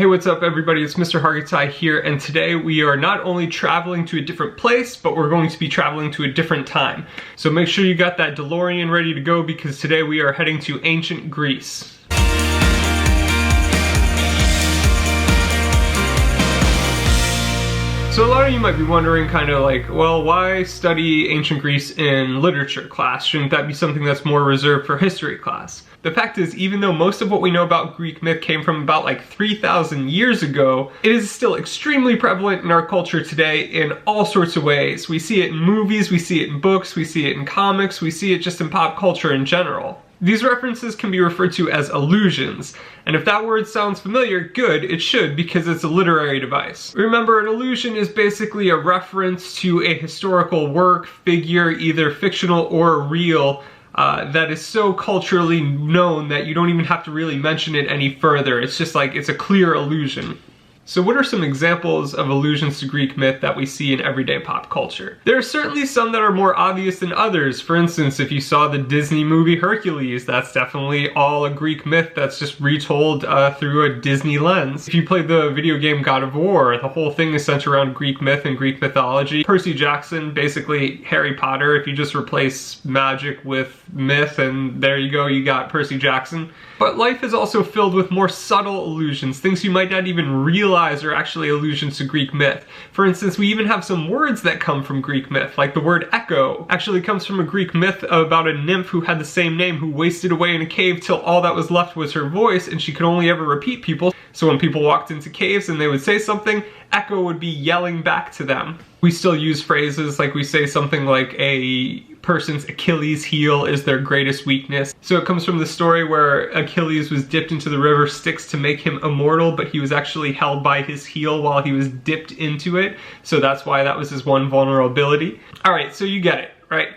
Hey, what's up everybody? It's Mr. Hargatai here, and today we are not only traveling to a different place, but we're going to be traveling to a different time. So make sure you got that DeLorean ready to go, because today we are heading to ancient Greece. So a lot of you might be wondering kind of like, well, why study ancient Greece in literature class? Shouldn't that be something that's more reserved for history class? The fact is, even though most of what we know about Greek myth came from about like 3,000 years ago, it is still extremely prevalent in our culture today in all sorts of ways. We see it in movies, we see it in books, we see it in comics, we see it just in pop culture in general. These references can be referred to as allusions, and if that word sounds familiar, good, it should, because it's a literary device. Remember, an allusion is basically a reference to a historical work, figure, either fictional or real, that is so culturally known that you don't even have to really mention it any further. It's just like, it's a clear allusion. So what are some examples of allusions to Greek myth that we see in everyday pop culture? There are certainly some that are more obvious than others. For instance, if you saw the Disney movie Hercules, that's definitely all a Greek myth that's just retold through a Disney lens. If you played the video game God of War, the whole thing is centered around Greek myth and Greek mythology. Percy Jackson, basically Harry Potter, if you just replace magic with myth, and there you go, you got Percy Jackson. But life is also filled with more subtle allusions, things you might not even realize are actually allusions to Greek myth. For instance, we even have some words that come from Greek myth, like the word echo actually comes from a Greek myth about a nymph who had the same name, who wasted away in a cave till all that was left was her voice, and she could only ever repeat people. So when people walked into caves and they would say something, echo would be yelling back to them. We still use phrases like, we say something like a person's Achilles heel is their greatest weakness. So it comes from the story where Achilles was dipped into the river Styx to make him immortal, but he was actually held by his heel while he was dipped into it. So that's why that was his one vulnerability. All right, so you get it, right?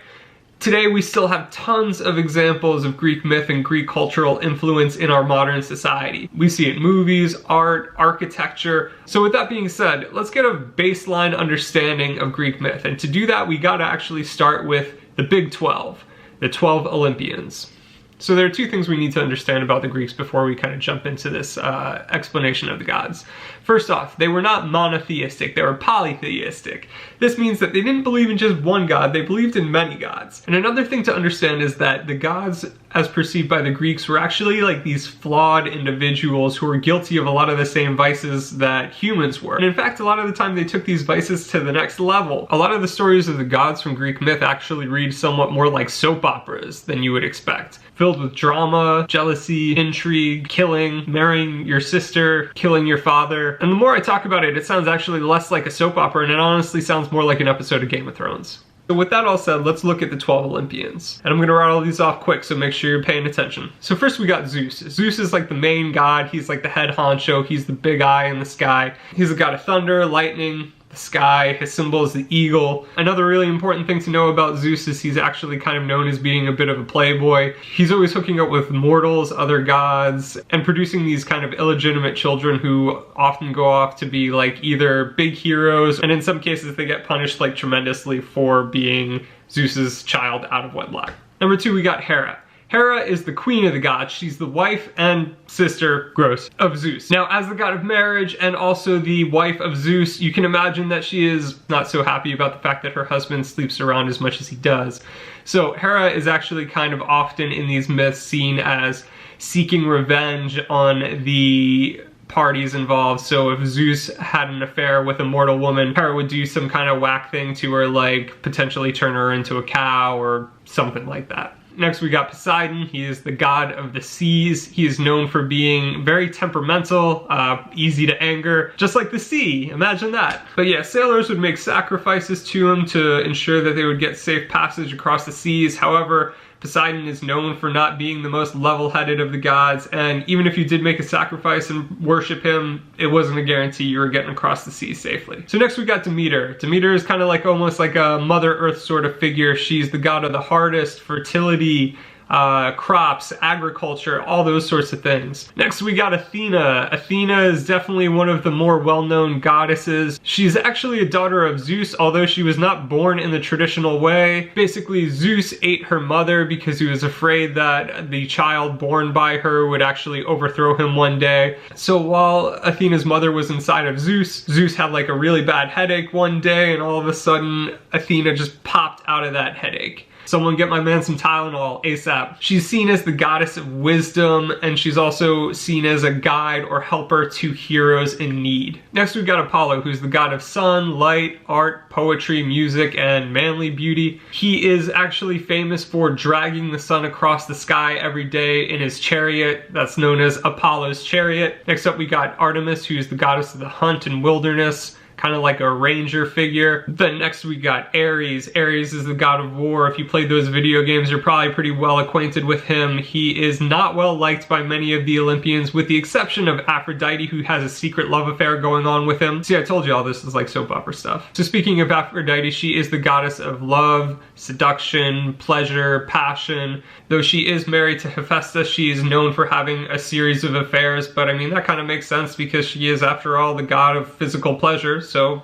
Today we still have tons of examples of Greek myth and Greek cultural influence in our modern society. We see it in movies, art, architecture. So with that being said, let's get a baseline understanding of Greek myth. And to do that, we gotta actually start with the Big 12, the 12 Olympians. So there are two things we need to understand about the Greeks before we kind of jump into this explanation of the gods. First off, they were not monotheistic, they were polytheistic. This means that they didn't believe in just one god, they believed in many gods. And another thing to understand is that the gods, as perceived by the Greeks, were actually like these flawed individuals who were guilty of a lot of the same vices that humans were. And in fact, a lot of the time they took these vices to the next level. A lot of the stories of the gods from Greek myth actually read somewhat more like soap operas than you would expect. Filled with drama, jealousy, intrigue, killing, marrying your sister, killing your father. And the more I talk about it, it sounds actually less like a soap opera, and it honestly sounds more like an episode of Game of Thrones. So with that all said, let's look at the 12 Olympians. And I'm gonna rattle these off quick, so make sure you're paying attention. So first we got Zeus. Zeus is like the main god, he's like the head honcho, he's the big eye in the sky. He's the god of thunder, lightning, the sky, his symbol is the eagle. Another really important thing to know about Zeus is he's actually kind of known as being a bit of a playboy. He's always hooking up with mortals, other gods, and producing these kind of illegitimate children who often go off to be like either big heroes, and in some cases they get punished like tremendously for being Zeus's child out of wedlock. Number two, we got Hera. Hera is the queen of the gods. She's the wife and sister, gross, of Zeus. Now, as the god of marriage and also the wife of Zeus, you can imagine that she is not so happy about the fact that her husband sleeps around as much as he does. So Hera is actually kind of often in these myths seen as seeking revenge on the parties involved. So if Zeus had an affair with a mortal woman, Hera would do some kind of whack thing to her, like potentially turn her into a cow or something like that. Next we got Poseidon. He is the god of the seas. He is known for being very temperamental, easy to anger, just like the sea, imagine that. But yeah, sailors would make sacrifices to him to ensure that they would get safe passage across the seas. However, Poseidon is known for not being the most level-headed of the gods, and even if you did make a sacrifice and worship him, it wasn't a guarantee you were getting across the sea safely. So next we got Demeter. Demeter is kind of like almost like a Mother Earth sort of figure. She's the god of the harvest, fertility, crops, agriculture, all those sorts of things. Next we got Athena. Athena is definitely one of the more well-known goddesses. She's actually a daughter of Zeus, although she was not born in the traditional way. Basically, Zeus ate her mother because he was afraid that the child born by her would actually overthrow him one day. So while Athena's mother was inside of Zeus, Zeus had like a really bad headache one day, and all of a sudden Athena just popped out of that headache. Someone get my man some Tylenol ASAP. She's seen as the goddess of wisdom, and she's also seen as a guide or helper to heroes in need. Next we've got Apollo, who's the god of sun, light, art, poetry, music, and manly beauty. He is actually famous for dragging the sun across the sky every day in his chariot. That's known as Apollo's chariot. Next up we got Artemis, who's the goddess of the hunt and wilderness, kind of like a ranger figure. Then next we got Ares. Ares is the god of war. If you played those video games, you're probably pretty well acquainted with him. He is not well liked by many of the Olympians, with the exception of Aphrodite, who has a secret love affair going on with him. See, I told you all this is like soap opera stuff. So speaking of Aphrodite, she is the goddess of love, seduction, pleasure, passion. Though she is married to Hephaestus, she is known for having a series of affairs, but I mean, that kind of makes sense because she is, after all, the god of physical pleasure. So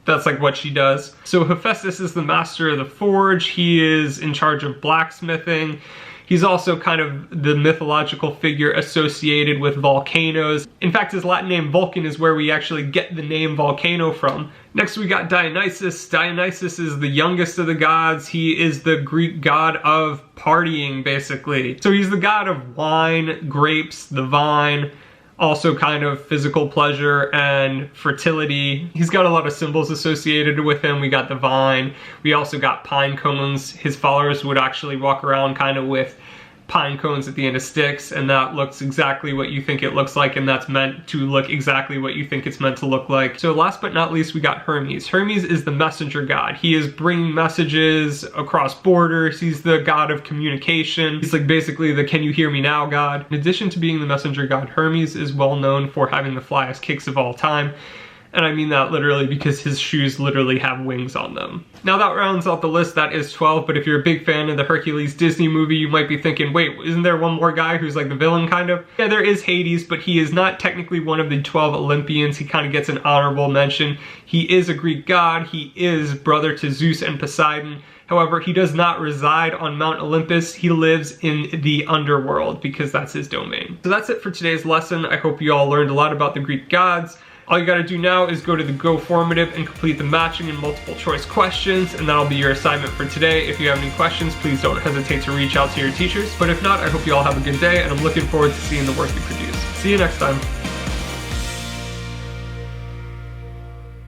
that's like what she does. So Hephaestus is the master of the forge. He is in charge of blacksmithing. He's also kind of the mythological figure associated with volcanoes. In fact, his Latin name Vulcan is where we actually get the name volcano from. Next we got Dionysus. Dionysus is the youngest of the gods. He is the Greek god of partying, basically. So he's the god of wine, grapes, the vine, also kind of physical pleasure and fertility. He's got a lot of symbols associated with him. We got the vine. We also got pine cones. His followers would actually walk around kind of with pine cones at the end of sticks, and that looks exactly what you think it looks like, and that's meant to look exactly what you think it's meant to look like. So last but not least, we got Hermes. Hermes is the messenger god. He is bringing messages across borders. He's the god of communication. He's like basically the can you hear me now god. In addition to being the messenger god, Hermes is well known for having the flyest kicks of all time. And I mean that literally because his shoes literally have wings on them. Now that rounds out the list. That is 12, but if you're a big fan of the Hercules Disney movie, you might be thinking, wait, isn't there one more guy who's like the villain kind of? Yeah, there is Hades, but he is not technically one of the 12 Olympians. He kind of gets an honorable mention. He is a Greek god. He is brother to Zeus and Poseidon. However, he does not reside on Mount Olympus. He lives in the underworld because that's his domain. So that's it for today's lesson. I hope you all learned a lot about the Greek gods. All you gotta do now is go to the Go Formative and complete the matching and multiple choice questions, and that'll be your assignment for today. If you have any questions, please don't hesitate to reach out to your teachers. But if not, I hope you all have a good day, and I'm looking forward to seeing the work you produce. See you next time.